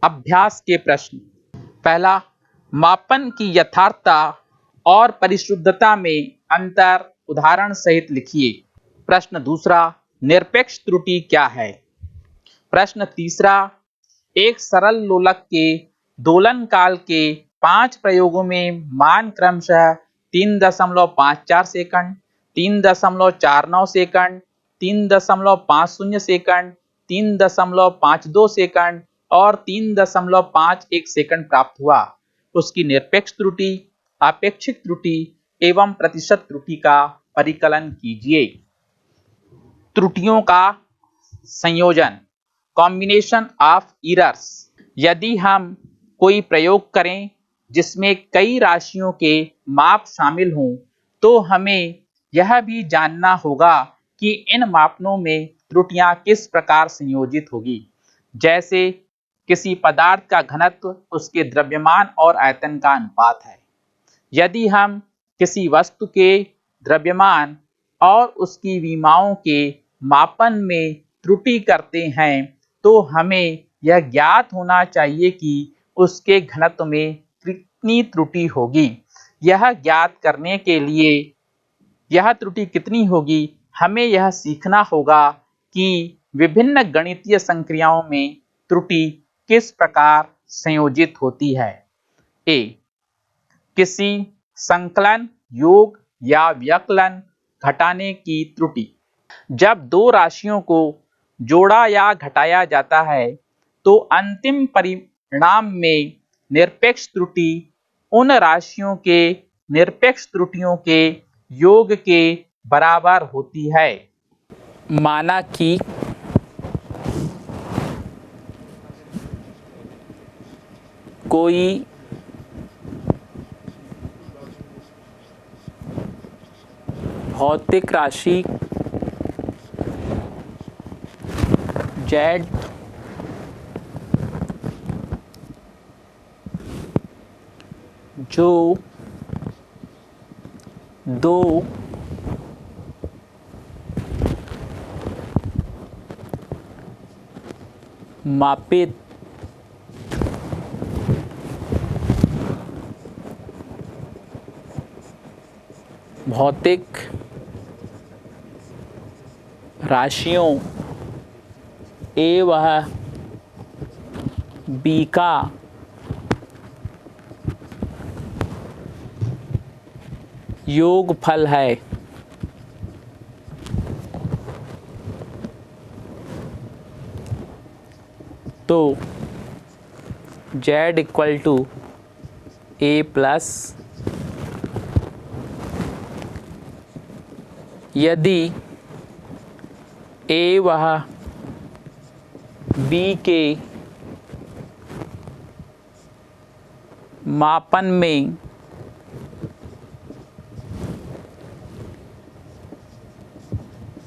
अभ्यास के प्रश्न। पहला, मापन की यथार्थता और परिशुद्धता में अंतर उदाहरण सहित लिखिए। प्रश्न दूसरा, निरपेक्ष त्रुटि क्या है? प्रश्न तीसरा, एक सरल लोलक के दोलन काल के 5 प्रयोगों में मान क्रमशः 3.54 सेकंड, 3.49 सेकंड, 3.50 सेकंड, 3.52 सेकंड और 3.51 सेकंड प्राप्त हुआ। उसकी निरपेक्ष त्रुटि, अपेक्षित त्रुटि एवं प्रतिशत त्रुटि का परिकलन कीजिए। त्रुटियों का संयोजन, कॉम्बिनेशन ऑफ एरर्स। यदि हम कोई प्रयोग करें जिसमें कई राशियों के माप शामिल हों, तो हमें यह भी जानना होगा कि इन मापनों में त्रुटियां किस प्रकार संयोजित होगी। जैसे किसी पदार्थ का घनत्व उसके द्रव्यमान और आयतन का अनुपात है। यदि हम किसी वस्तु के द्रव्यमान और उसकी विमाओं के मापन में त्रुटि करते हैं, तो हमें यह ज्ञात होना चाहिए कि उसके घनत्व में कितनी त्रुटि होगी। यह ज्ञात करने के लिए यह त्रुटि कितनी होगी, हमें यह सीखना होगा कि विभिन्न गणितीय संक्रियाओं में त्रुटि किस प्रकार संयोजित होती है। ए, किसी संकलन, योग या व्यकलन घटाने की त्रुटि। जब दो राशियों को जोड़ा या घटाया जाता है, तो अंतिम परिणाम में निरपेक्ष त्रुटि उन राशियों के निरपेक्ष त्रुटियों के योग के बराबर होती है। माना कि कोई भौतिक राशि Z जो दो मापित भौतिक राशियों A व B का योगफल है। तो Z equal to A plus, यदि A वह B के मापन में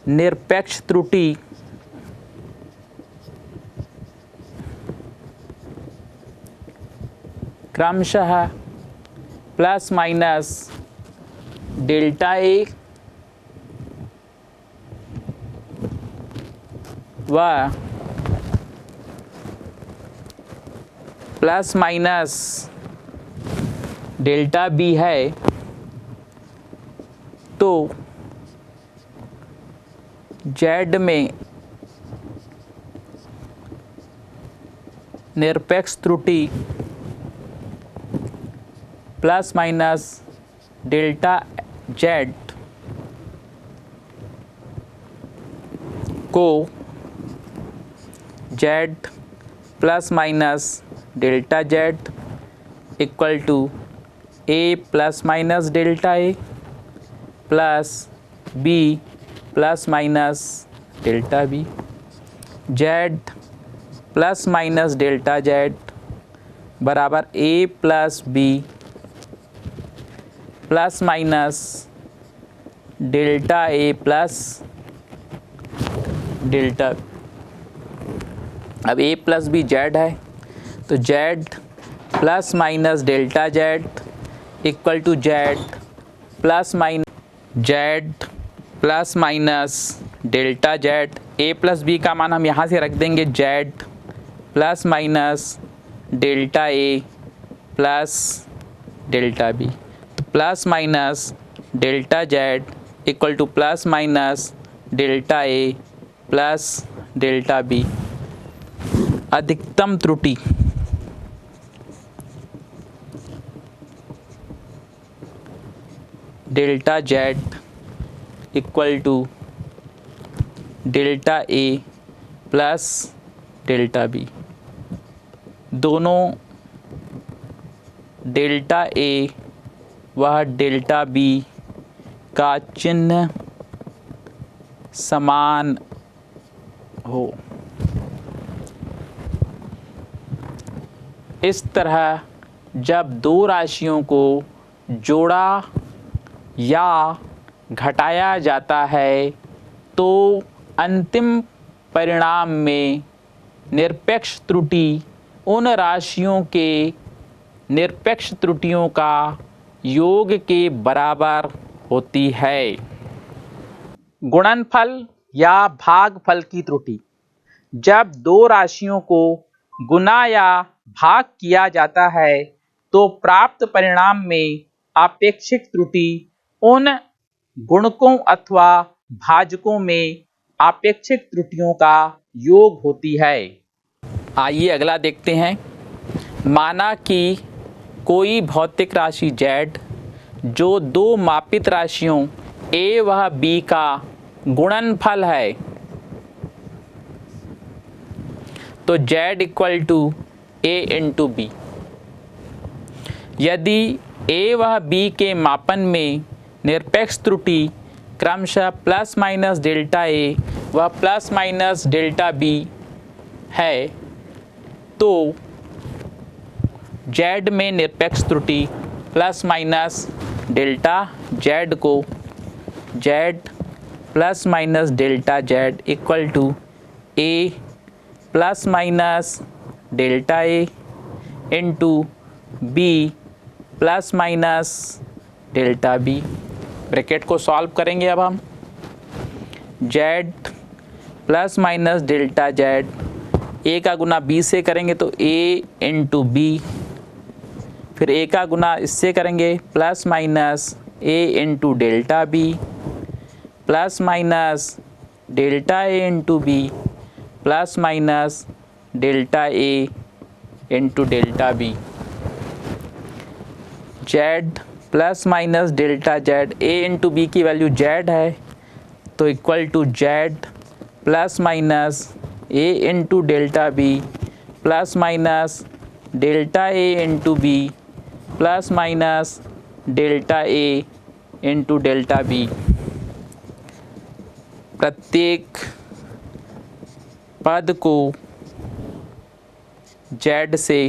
निरपेक्ष त्रुटि क्रमशः प्लस माइनस डेल्टा ए व प्लस माइनस डेल्टा बी है, तो Z में निरपेक्ष त्रुटि प्लस माइनस डेल्टा Z को Z plus minus delta Z equal to A plus minus delta A plus B plus minus delta B, Z plus minus delta Z बराबर A plus B plus minus delta A plus delta. अब A plus B Z है, तो Z plus minus delta Z equal to Z plus minus delta Z। A plus B का मान हम यहाँ से रख देंगे Z plus minus delta A plus delta B. तो plus minus delta Z equal to plus minus delta A plus delta B. अधिकतम त्रुटि delta Z equal to delta A plus delta B. दोनों डेल्टा ए व delta B का चिन्ह समान हो। इस तरह जब दो राशियों को जोड़ा या घटाया जाता है तो अंतिम परिणाम में निरपेक्ष त्रुटि उन राशियों के निरपेक्ष त्रुटियों का योग के बराबर होती है। गुणनफल या भागफल की त्रुटि। जब दो राशियों को गुना या भाग किया जाता है तो प्राप्त परिणाम में आपेक्षिक त्रुटि उन गुणकों अथवा भाजकों में आपेक्षिक त्रुटियों का योग होती है। आइए अगला देखते हैं। माना कि कोई भौतिक राशि Z जो दो मापित राशियों A व B का गुणनफल है, तो Z equal to A into B. यदि A व B के मापन में निरपेक्ष त्रुटि क्रमशः प्लस माइनस डेल्टा ए व प्लस माइनस डेल्टा बी है तो Z में निरपेक्ष त्रुटि प्लस माइनस डेल्टा Z को Z plus minus delta Z equal to A plus minus delta A into B plus minus delta B. Bracket को solve करेंगे अब हम। Z plus minus delta Z A का गुना B से करेंगे तो A इंटू बी, फिर A का गुना इससे करेंगे plus minus A into delta B plus minus delta A into B plus minus delta A into delta B. Z plus minus delta Z A into B की value Z है तो equal to Z plus minus A into delta B plus minus delta A into B plus minus delta A into delta B. प्रत्येक पद को Z से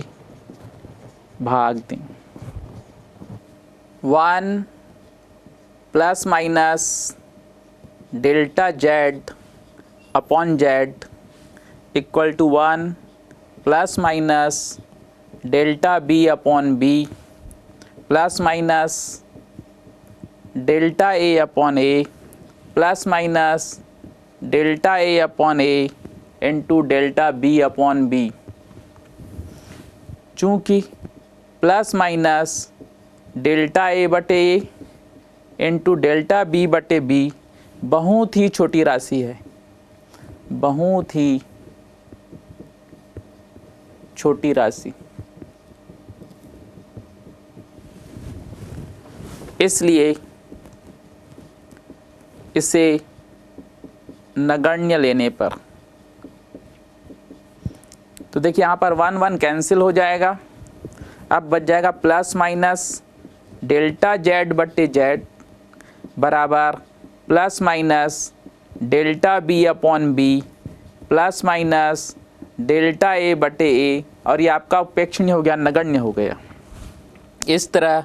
भाग दें। 1 plus minus delta Z upon Z equal to 1 plus minus delta B upon B plus minus delta A upon A plus minus delta A upon A into delta B upon B। चूँकि plus minus delta A बटे A into delta B बटे B बहुत ही छोटी राशि है, बहुत ही छोटी राशि, इसलिए इसे नगण्य लेने पर तो देखिए यहाँ पर 1 1 कैंसिल हो जाएगा। अब बच जाएगा प्लस माइनस डेल्टा Z बटे Z बराबर plus minus delta B upon B plus minus delta A बटे A, और ये आपका उपेक्षणीय हो गया, नगण्य हो गया। इस तरह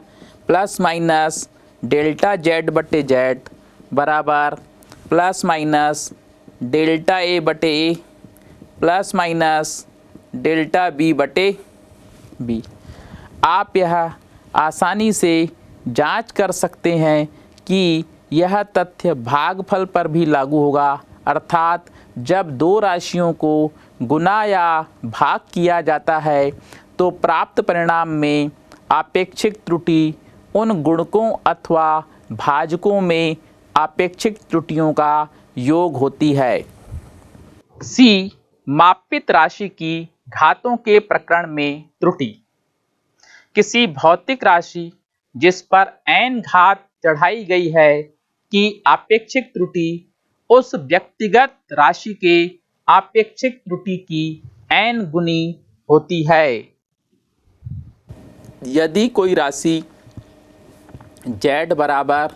प्लस माइनस डेल्टा Z बटे Z बराबर प्लस माइनस डेल्टा A बटे A plus minus delta B बटे B। आप यह आसानी से जांच कर सकते हैं कि यह तथ्य भागफल पर भी लागू होगा, अर्थात जब दो राशियों को गुना या भाग किया जाता है तो प्राप्त परिणाम में आपेक्षिक त्रुटि उन गुणकों अथवा भाजकों में आपेक्षिक त्रुटियों का योग होती है। सी, मापित राशि की घातों के प्रकरण में त्रुटि। किसी भौतिक राशि जिस पर n घात चढ़ाई गई है की आपेक्षिक त्रुटि उस व्यक्तिगत राशि के आपेक्षिक त्रुटि की n गुनी होती है। यदि कोई राशि z बराबर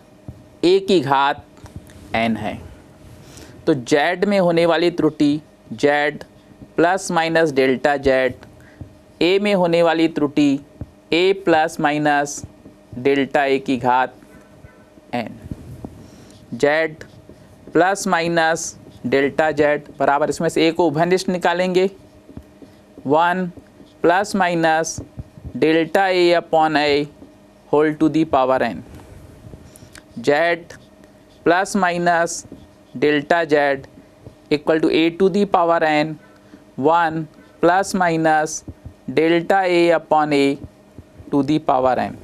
a की घात n है तो z में होने वाली त्रुटि z plus minus delta z, a में होने वाली त्रुटि a plus minus delta a की घात n, z plus minus delta z बराबर, इसमें से a को उभयनिष्ठ निकालेंगे, 1 plus minus delta a upon a whole to the power n, z plus minus delta z equal to a to the power n, 1 plus minus delta a upon a to the power n।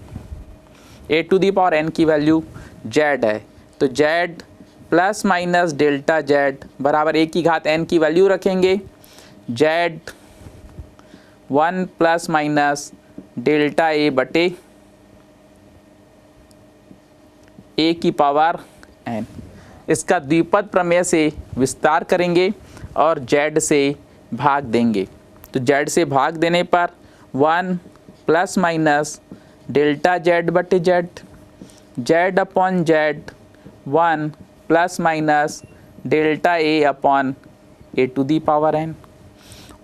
a to the power n की value z है, तो z plus minus delta z बराबर a की घात n की value रखेंगे, z 1 plus minus delta a बटे a की पावर n। इसका द्विपद प्रमेय से विस्तार करेंगे और z से भाग देंगे, तो z से भाग देने पर 1 प्लस माइनस डेल्टा z बटे z, z upon z 1 plus minus delta a upon a to the power n,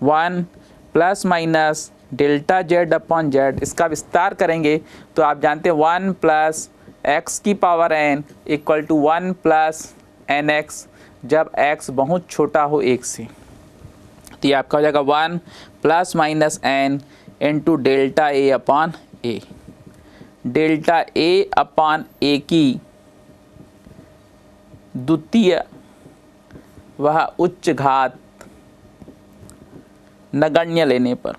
1 plus minus delta z upon z। इसका विस्तार करेंगे तो आप जानते हैं 1 प्लस x की power n equal to 1 plus nx, जब x बहुत छोटा हो 1 से, तो ये आपका हो जाएगा 1 plus minus n into delta a upon a। Delta a upon a की द्वितीय वह उच्च घात नगण्य लेने पर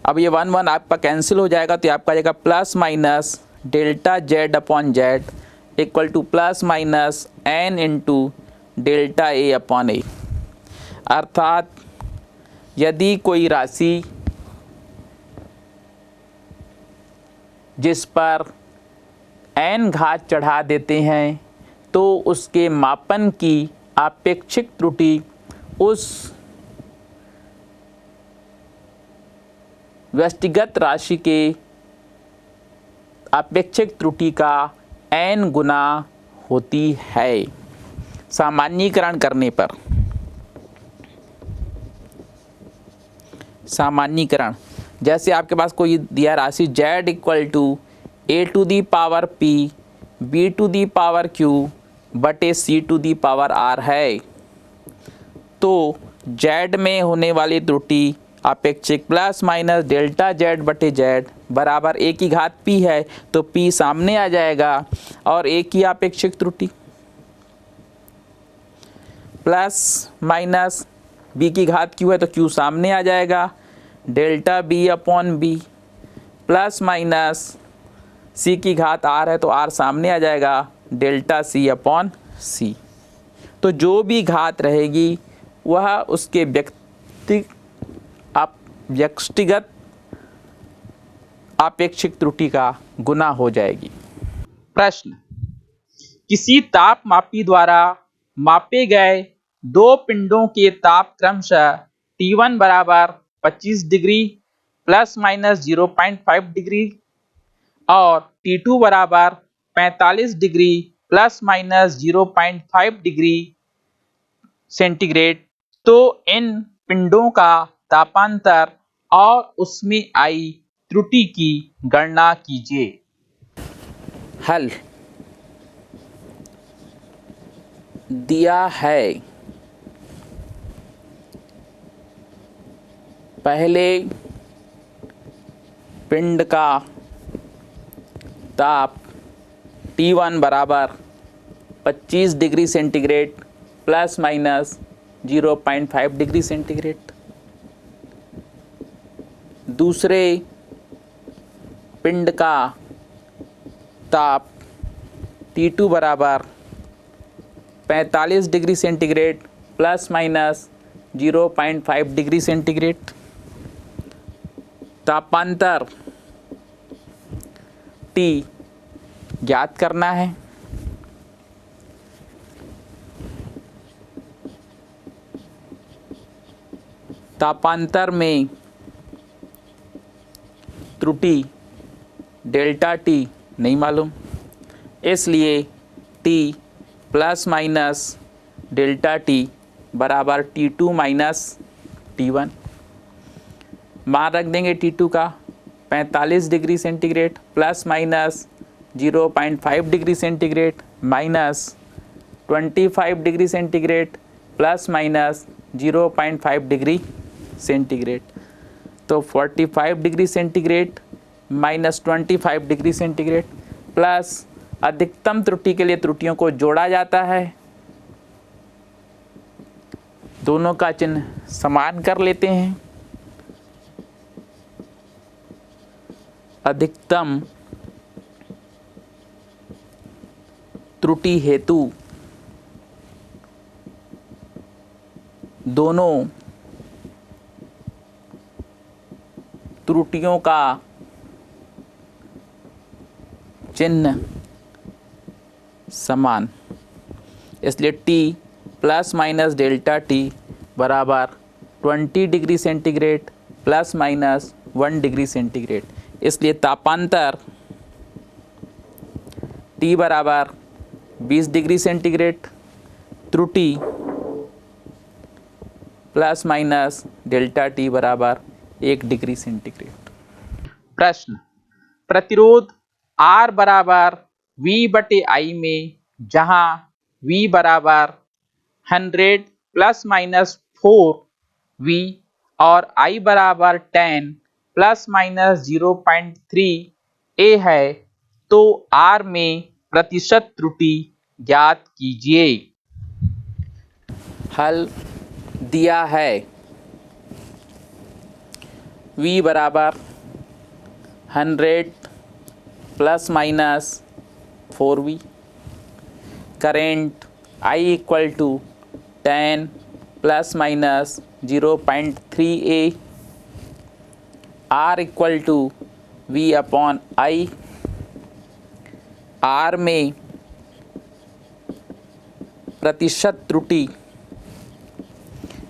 अब ये 1 1 आपका कैंसिल हो जाएगा, तो आपका जाएगा plus minus delta z upon z equal to plus minus n into delta a upon a। अर्थात यदि कोई राशि जिस पर n घात चढ़ा देते हैं तो उसके मापन की आपेक्षिक त्रुटि उस व्यष्टिगत राशि के आपेक्षिक त्रुटि का n गुना होती है। सामान्यीकरण करने पर, सामान्यीकरण जैसे आपके पास कोई दिया राशि z equal to a to the power p b to the power q बटे c to the power r है, तो z में होने वाली त्रुटि आपेक्षिक प्लस माइनस डेल्टा z बटे z बराबर a की घात p है, तो p सामने आ जाएगा और a की आपेक्षिक त्रुटि प्लस माइनस b की घात q है तो q सामने आ जाएगा, delta b upon b plus minus c की घात r है तो r सामने आ जाएगा, डेल्टा c अपॉन c। तो जो भी घात रहेगी वह उसके व्यक्तिगत आपेक्षिक त्रुटि का गुना हो जाएगी। प्रश्न, किसी तापमापी द्वारा मापे गए दो पिंडों के ताप क्रमशः T1 बराबर 25 डिग्री प्लस माइनस 0.5 डिग्री और T2 बराबर 45 degree plus minus 0.5 degree centigrade, तो इन पिंडों का तापांतर और उसमें आई त्रुटि की गणना कीजिए। हल दिया है, पहले पिंड का ताप T1 बराबर 25 degree centigrade plus minus 0.5 degree centigrade. दूसरे पिंड का ताप T2 बराबर 45 degree centigrade plus minus 0.5 degree centigrade. तापांतर T ज्ञात करना है। तापांतर में त्रुटि डेल्टा T नहीं मालूम, इसलिए T plus minus delta T बराबर T2 माइनस T1। मान रख देंगे T2 का 45 degree centigrade plus minus 0.5 degree centigrade minus 25 degree centigrade plus minus 0.5 degree centigrade. तो 45 degree centigrade minus 25 degree centigrade plus अधिकतम त्रुटि के लिए त्रुटियों को जोड़ा जाता है। दोनों का चिन्ह समान कर लेते हैं। अधिकतम त्रुटि हेतु दोनों त्रुटियों का चिन्ह समान, इसलिए T plus minus delta T बराबर 20 degree centigrade plus minus 1 degree centigrade. इसलिए तापांतर T बराबर 20 डिग्री सेंटीग्रेड, त्रुटि प्लस माइनस डेल्टा T बराबर 1 डिग्री सेंटीग्रेड। प्रश्न, प्रतिरोध R बराबर V बटे I में जहां V बराबर 100 प्लस माइनस 4V और I बराबर 10 प्लस माइनस 0.3 A है, तो R में प्रतिशत त्रुटि ज्ञात कीजिए। हल दिया है। V बराबर 100 plus minus 4V, current I equal to 10 plus minus 0.3A, R equal to V upon I। R में प्रतिशत त्रुटि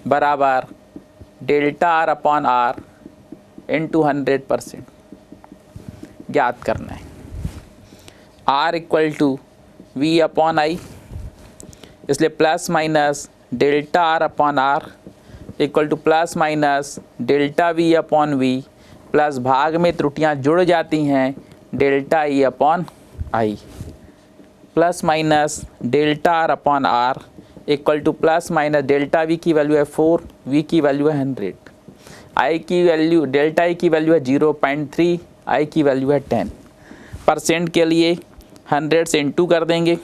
बराबर delta R upon R into 100% ज्ञात करना है। R equal to V upon I, इसलिए plus minus delta R upon R equal to plus minus delta V upon V plus भाग में त्रुटियां जुड़ जाती हैं delta E upon I, plus minus delta R upon R equal to plus minus delta V की value है 4, V की value है 100, I की वैल्यू डेल्टा I की वैल्यू है 0.3, I की वैल्यू है 10। परसेंट के लिए 100 से इंटू कर देंगे,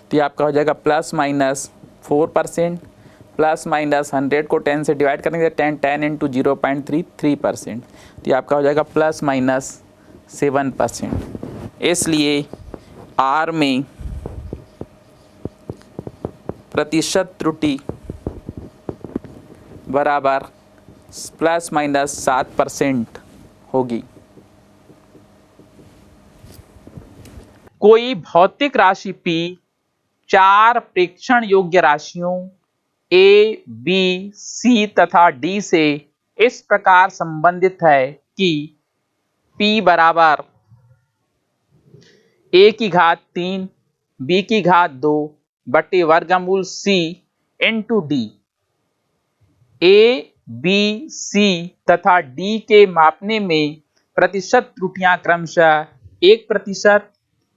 तो ये आपका हो जाएगा प्लस माइनस 4%, प्लस माइनस 100 को 10 से डिवाइड करेंगे 10 इंटू 0.33%, तो ये आपका हो जाएगा प्लस माइनस 7%। इसलिए R में प्रतिशत त्रुटि बराबर प्लस माइनस 7% होगी। कोई भौतिक राशि P 4 प्रेक्षण योग्य राशियों A, B, C तथा D से इस प्रकार संबंधित है कि P बराबर A की घात 3, B की घात 2 बटे वर्गमूल C into D। A, B, C तथा D के मापने में प्रतिशत त्रुटियां क्रमशः 1%,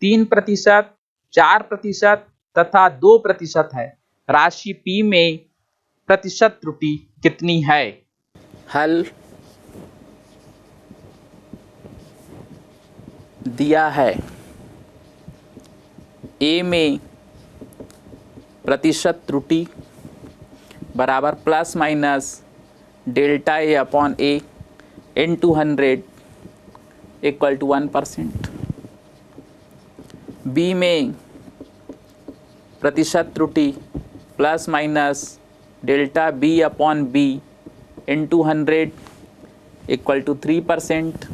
3%, 4% तथा 2% है। राशि P में प्रतिशत त्रुटि कितनी है? हल दिया है ए में प्रतिशत त्रुटि बराबर plus minus delta A upon A into 100 equal to 1%। B में प्रतिशत त्रुटि plus minus delta B upon B into 100 equal to 3%।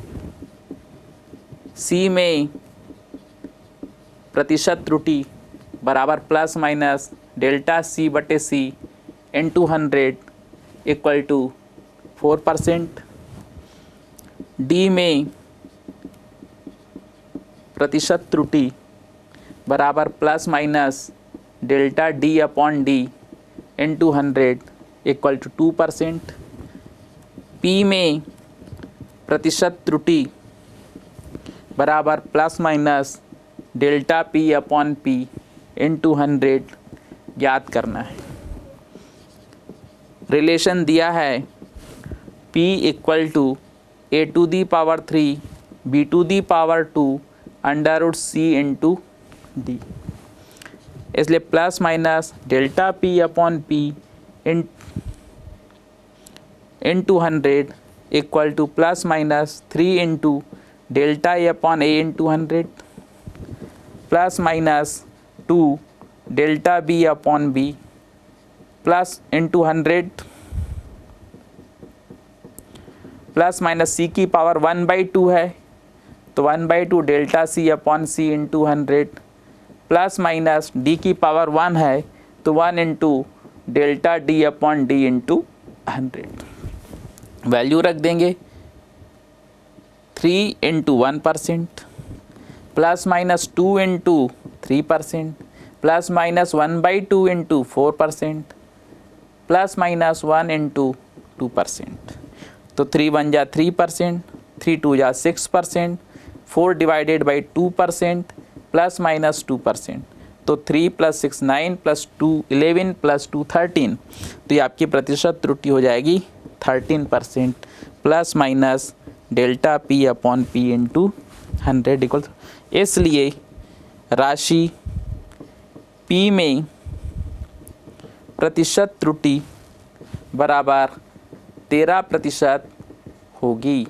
C में प्रतिशत त्रुटि बराबर प्लस माइनस डेल्टा सी बटे C into 100 equal to 4%। D में प्रतिशत त्रुटि बराबर plus minus delta D upon D into 100 equal to 2%। P में प्रतिशत त्रुटि बराबर plus minus delta P upon P into 100 ज्ञात करना है। रिलेशन दिया है P equal to A to the power 3 B to the power 2 under root C into D, इसलिए plus minus delta P upon P into 100 equal to plus minus 3 into delta A upon A into 100 plus minus 2 delta B upon B plus into 100 plus minus C की power 1/2 है तो 1/2 delta C upon सी into 100 plus minus D की power 1 है तो 1 into delta D upon D into 100। Value रख देंगे 3 into 1% plus minus 2 into 3% plus minus 1/2 into 4% plus minus 1 into 2%। तो 3 1 जा 3%, 3 2 जा 6%, 4 डिवाइडेड बाई 2% प्लस माइनस 2%। तो 3 + 6 9 + 2 11 + 2 13। तो ये आपकी प्रतिशत त्रुटि हो जाएगी 13% plus minus delta P upon P into 100 equal. इसलिए राशि P में प्रतिशत त्रुटि बराबर 13% होगी।